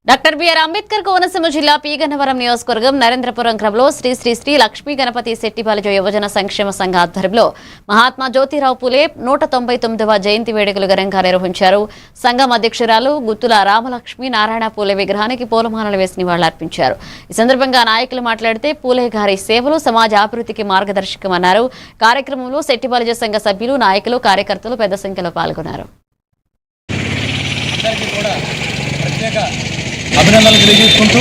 Doctor BR Ambedkar Konaseema జిల్లా P Gannavaram నియోజకవర్గం నరేంద్రపురం గ్రామంలో శ్రీ శ్రీ శ్రీ లక్ష్మీ గణపతి శెట్టిపాలెం యువజన సంక్షేమ సంఘ ఆధ్వర్యంలో మహాత్మా జ్యోతిరావు పూలే 199వ జయంతి వేడుకలు ఘనంగా నిర్వహించారు. సంఘం అధ్యక్షురాలు గుత్తుల రామలక్ష్మి నారాయణ పూలే విగ్రహానికి పూలమాలలు వేసి నివాళులర్పించారు. ఈ సందర్భంగా నాయకులు మాట్లాడితే పూలే గారి సేవలు సమాజ అభివృద్ధికి మార్గదర్శకమన్నారు. కార్యక్రమంలో శెట్టిపాలెం సంఘ సభ్యులు, నాయకులు, కార్యకర్తలు పెద్ద సంఖ్యలో పాల్గొన్నారు. అభినందనలు తెలియజేసుకుంటూ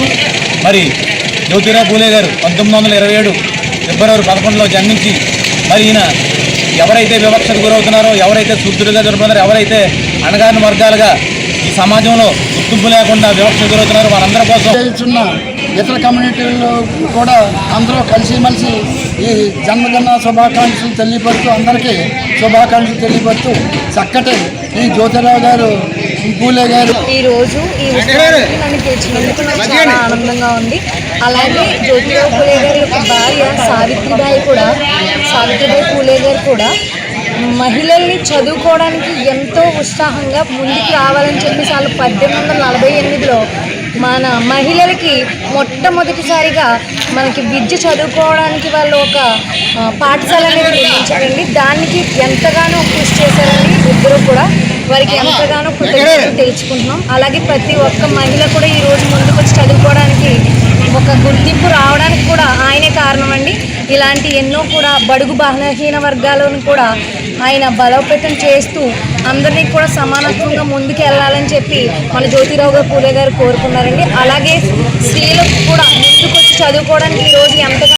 మరి జ్యోతిరావు పూలే గారు 1927 ఫిబ్రవరి 11లో జన్మించి మరి ఈయన ఎవరైతే వివక్షకు గురవుతున్నారో, ఎవరైతే శూద్రులుగా జరుగుతున్నారో, ఎవరైతే అణగారిన వర్గాలుగా ఈ సమాజంలో గుర్తింపు లేకుండా వివక్షకు గురవుతున్నారో వారందరి కోసం ఇతర కమ్యూనిటీల్లో కూడా అందరూ కలిసిమెలిసి ఈ జన్మదిన శుభాకాంక్షలు తెలియపరుస్తూ అందరికీ శుభాకాంక్షలు తెలియపరుస్తూ చక్కటి ఈ జ్యోతిరావు గారు పూలే గారు ఈరోజు ఈ ఉత్సవానికి నన్ను పిలిచినందుకు నాకు చాలా ఆనందంగా ఉంది. అలాగే జ్యోతిరావు పూలే గారి యొక్క భార్య సావిత్రిబాయి పూలే గారు కూడా మహిళల్ని చదువుకోవడానికి ఎంతో ఉత్సాహంగా ముందుకు రావాలని చెప్పేసి వాళ్ళు 1848లో మన మహిళలకి మొట్టమొదటిసారిగా మనకి విద్య చదువుకోవడానికి వాళ్ళు ఒక పాఠశాల అనేది నిర్మించారండి. దానికి ఎంతగానో కృషి చేశారండి ఇద్దరు కూడా. వారికి ఎంతగానో కృతజ్ఞతలు తెలుసుకుంటున్నాం. అలాగే ప్రతి ఒక్క మహిళ కూడా ఈరోజు ముందుకు వచ్చి చదువుకోవడానికి ఒక గుర్తింపు రావడానికి కూడా ఆయనే కారణం అండి. ఇలాంటి ఎన్నో కూడా బడుగు బలహీన వర్గాలను కూడా ఆయన బలోపేతం చేస్తూ అందరినీ కూడా సమానత్వంగా ముందుకు వెళ్ళాలని చెప్పి మన జ్యోతిరావు పూలే గారు కోరుకున్నారండి. అలాగే స్త్రీలకు కూడా ముందుకు వచ్చి చదువుకోవడానికి ఈరోజు ఎంతగా